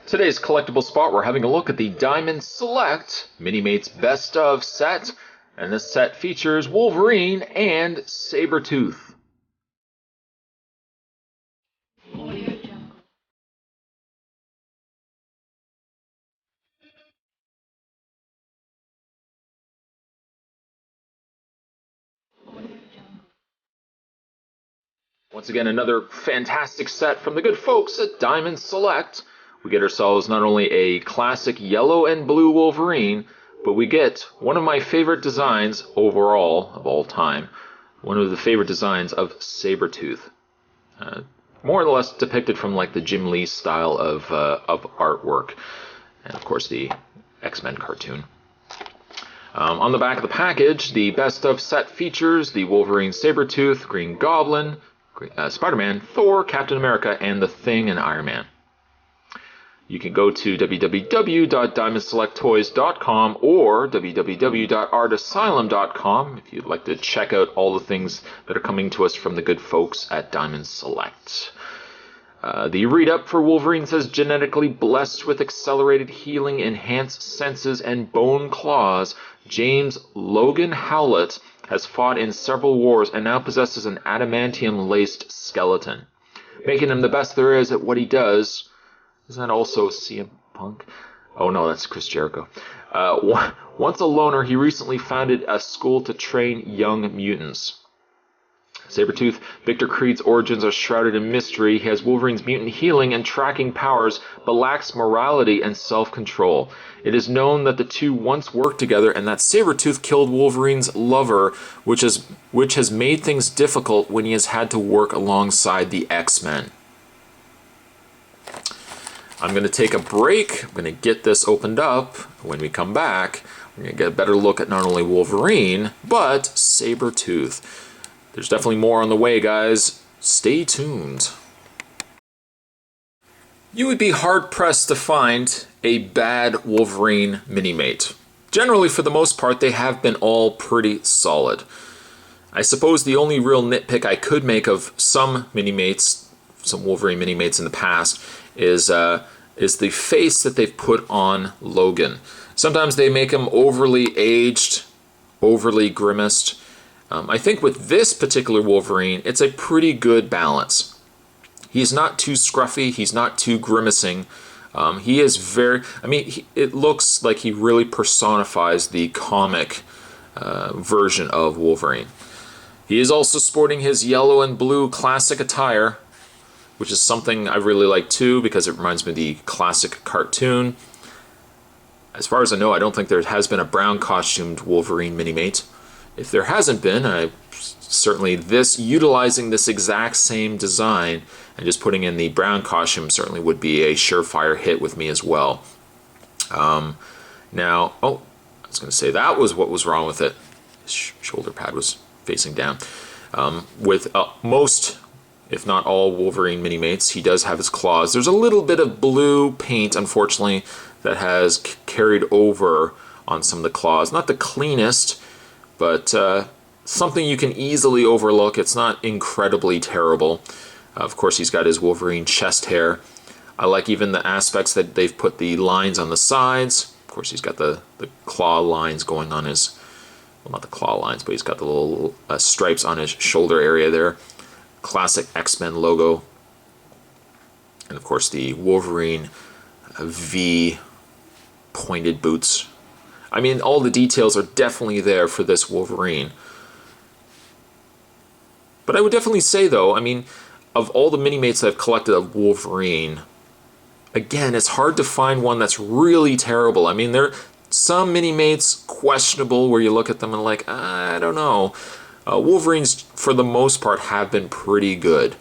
Today's collectible spot, we're having a look at the Diamond Select Minimates Best of set, and this set features Wolverine and Sabretooth. Once again, another fantastic set from the good folks at Diamond Select. We get ourselves not only a classic yellow and blue Wolverine, but we get one of my favorite designs overall of all time. One of the favorite designs of Sabertooth. More or less depicted from like the Jim Lee style of artwork. And of course the X-Men cartoon. On the back of the package, the best of set features the Wolverine, Sabretooth, Green Goblin, Spider-Man, Thor, Captain America, and The Thing and Iron Man. You can go to www.diamondselecttoys.com or www.artasylum.com if you'd like to check out all the things that are coming to us from the good folks at Diamond Select. The read-up for Wolverine says, genetically blessed with accelerated healing, enhanced senses, and bone claws, James Logan Howlett has fought in several wars and now possesses an adamantium-laced skeleton, making him the best there is at what he does. Isn't that also CM Punk? Oh no, that's Chris Jericho. Once a loner, he recently founded a school to train young mutants. Sabertooth, Victor Creed's origins are shrouded in mystery. He has Wolverine's mutant healing and tracking powers, but lacks morality and self-control. It is known that the two once worked together and that Sabertooth killed Wolverine's lover, which has made things difficult when he has had to work alongside the X-Men. I'm going to take a break. I'm going to get this opened up. When we come back, we're going to get a better look at not only Wolverine, but Sabertooth. There's definitely more on the way, guys. Stay tuned. You would be hard-pressed to find a bad Wolverine Minimate. Generally, for the most part, they have been all pretty solid. I suppose the only real nitpick I could make of some Minimates, some Wolverine Minimates in the past, is the face that they've put on Logan. Sometimes they make him overly aged, overly grimaced. I think with this particular Wolverine, it's a pretty good balance. He's not too scruffy, he's not too grimacing. He is very, it looks like he really personifies the comic version of Wolverine. He is also sporting his yellow and blue classic attire, which is something I really like too, because it reminds me of the classic cartoon. As far as I know, I don't think there has been a brown costumed Wolverine Minimate. If there hasn't been, certainly utilizing this exact same design and just putting in the brown costume certainly would be a surefire hit with me as well. I was going to say that was what was wrong with it. His shoulder pad was facing down. With most, if not all, Wolverine Minimates, he does have his claws. There's a little bit of blue paint, unfortunately, that has carried over on some of the claws. Not the cleanest, but something you can easily overlook. It's not incredibly terrible. Of course, he's got his Wolverine chest hair. I like even the aspects that they've put the lines on the sides. Of course, he's got the claw lines going on his, well, not the claw lines, but he's got the little stripes on his shoulder area there. Classic X-Men logo. And of course, the Wolverine V pointed boots. I mean, all the details are definitely there for this Wolverine. But I would definitely say, though, of all the Minimates that I've collected of Wolverine, again, it's hard to find one that's really terrible. There are some Minimates questionable where you look at them and like, I don't know. Wolverines, for the most part, have been pretty good.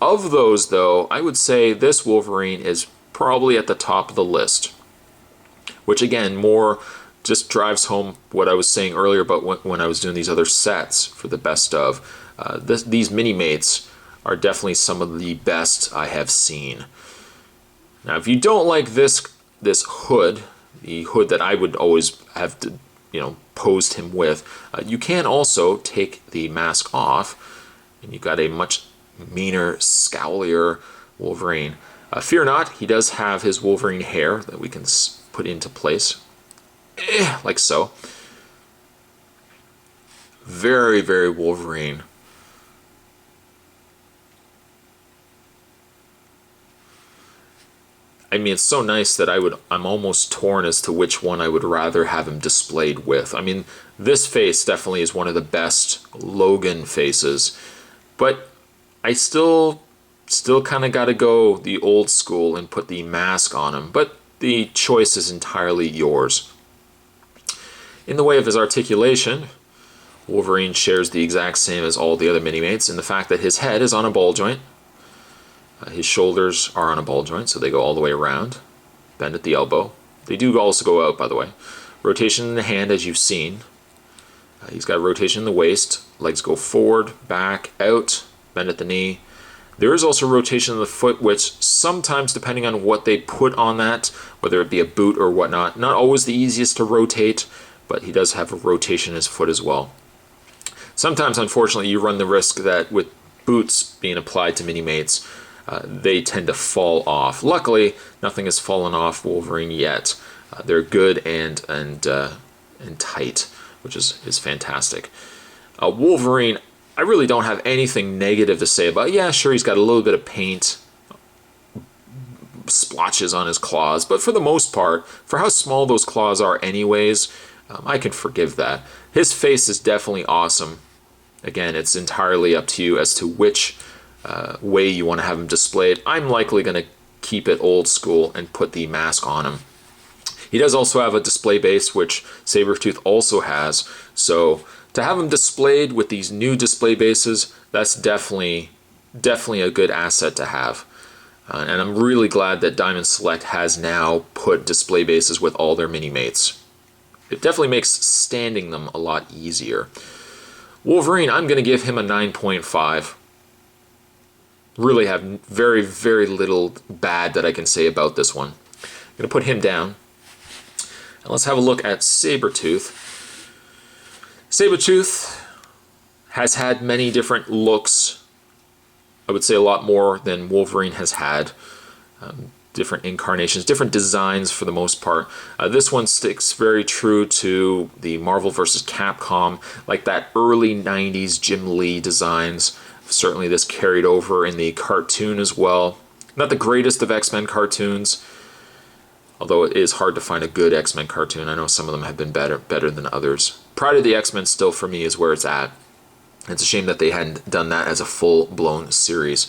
Of those, though, I would say this Wolverine is probably at the top of the list. Which again, more just drives home what I was saying earlier about when I was doing these other sets for the best of. These Minimates are definitely some of the best I have seen. Now, if you don't like this hood, the hood that I would always have to, posed him with, you can also take the mask off, and you've got a much meaner, scowlier Wolverine. Fear not, he does have his Wolverine hair that we can put into place. Like so. Very, very Wolverine. I mean, it's so nice that I'm almost torn as to which one I would rather have him displayed with. I mean, this face definitely is one of the best Logan faces, but I still kind of got to go the old school and put the mask on him, but the choice is entirely yours. In the way of his articulation, Wolverine shares the exact same as all the other Minimates in the fact that his head is on a ball joint. His shoulders are on a ball joint, so they go all the way around. Bend at the elbow. They do also go out, by the way. Rotation in the hand, as you've seen. He's got rotation in the waist. Legs go forward, back, out, bend at the knee. There is also rotation in the foot, which sometimes, depending on what they put on that, whether it be a boot or whatnot, not always the easiest to rotate, but he does have a rotation in his foot as well. Sometimes, unfortunately, you run the risk that with boots being applied to Minimates, they tend to fall off. Luckily, nothing has fallen off Wolverine yet. They're good and tight, which is fantastic. Wolverine, I really don't have anything negative to say about. Yeah, sure, he's got a little bit of paint splotches on his claws, but for the most part, for how small those claws are anyways, I can forgive that. His face is definitely awesome. Again, it's entirely up to you as to which way you want to have him displayed. I'm likely going to keep it old school and put the mask on him. He does also have a display base, which Sabertooth also has, so to have him displayed with these new display bases, that's definitely a good asset to have. And I'm really glad that Diamond Select has now put display bases with all their Minimates. It definitely makes standing them a lot easier. Wolverine, I'm going to give him a 9.5. Really have very, very little bad that I can say about this one. I'm going to put him down. And let's have a look at Sabertooth. Sabertooth has had many different looks. I would say a lot more than Wolverine has had. Different incarnations, different designs for the most part. This one sticks very true to the Marvel vs. Capcom, like that early 90s Jim Lee designs. Certainly this carried over in the cartoon as well. Not the greatest of X-Men cartoons, although it is hard to find a good X-Men cartoon. I know some of them have been better than others. Pride of the X-Men still for me is where it's at. It's a shame that they hadn't done that as a full-blown series.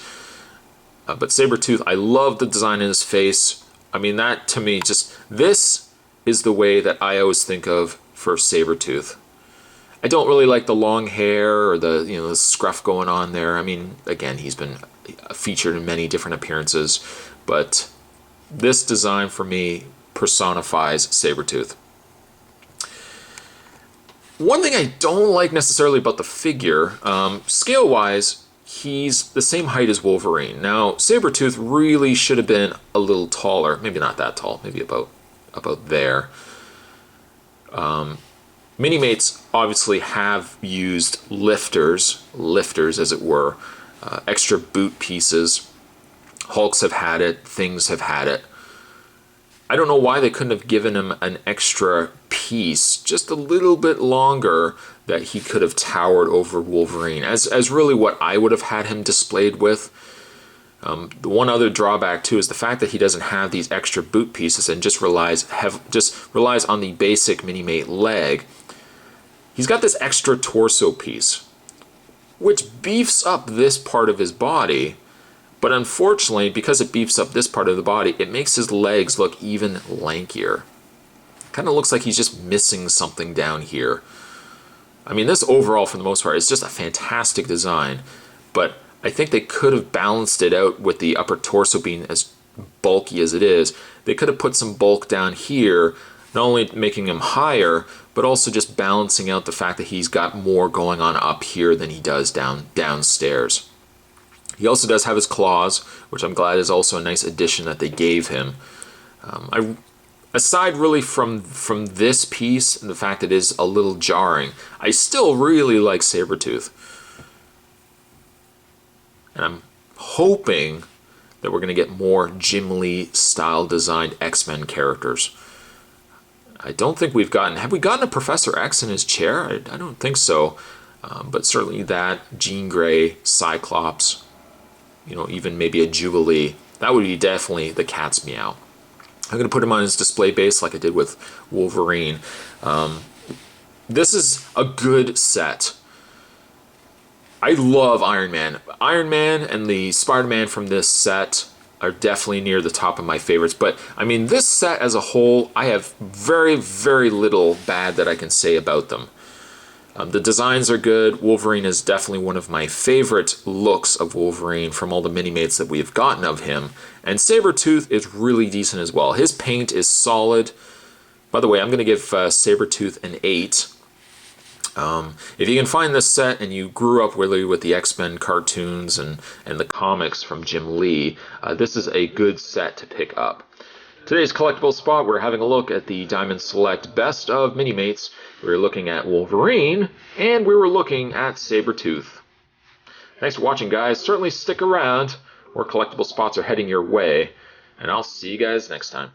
But Sabertooth, I love the design in his face. I mean, that to me, this is the way that I always think of for Sabertooth. I don't really like the long hair or the scruff going on there. I mean, again, he's been featured in many different appearances, but this design for me personifies Sabertooth. One thing I don't like necessarily about the figure, scale-wise, he's the same height as Wolverine. Now, Sabertooth really should have been a little taller. Maybe not that tall. Maybe about there. Minimates obviously have used lifters as it were, extra boot pieces. Hulks have had it. Things have had it. I don't know why they couldn't have given him an extra piece, just a little bit longer, that he could have towered over Wolverine, as really what I would have had him displayed with. The one other drawback too is the fact that he doesn't have these extra boot pieces and just relies on the basic Minimate leg. He's got this extra torso piece, which beefs up this part of his body. But unfortunately, because it beefs up this part of the body, it makes his legs look even lankier. Kind of looks like he's just missing something down here. I mean, this overall, for the most part, is just a fantastic design. But I think they could have balanced it out with the upper torso being as bulky as it is. They could have put some bulk down here, not only making him higher, but also just balancing out the fact that he's got more going on up here than he does downstairs. He also does have his claws, which I'm glad is also a nice addition that they gave him. Aside really from this piece and the fact that it is a little jarring, I still really like Sabertooth. And I'm hoping that we're going to get more Jim Lee style designed X-Men characters. I don't think we've gotten... Have we gotten a Professor X in his chair? I don't think so. But certainly that, Jean Grey, Cyclops, you know, even maybe a Jubilee. That would be definitely the cat's meow. I'm going to put him on his display base like I did with Wolverine. This is a good set. I love Iron Man. Iron Man and the Spider-Man from this set are definitely near the top of my favorites. But, I mean, this set as a whole, I have very, very little bad that I can say about them. The designs are good. Wolverine is definitely one of my favorite looks of Wolverine from all the mini-mates that we've gotten of him. And Sabertooth is really decent as well. His paint is solid. By the way, I'm going to give Sabertooth an 8. If you can find this set and you grew up really with the X-Men cartoons and the comics from Jim Lee, this is a good set to pick up. Today's collectible spot, we're having a look at the Diamond Select Best of Minimates. We were looking at Wolverine, and we were looking at Sabertooth. Thanks for watching, guys. Certainly stick around. More collectible spots are heading your way, and I'll see you guys next time.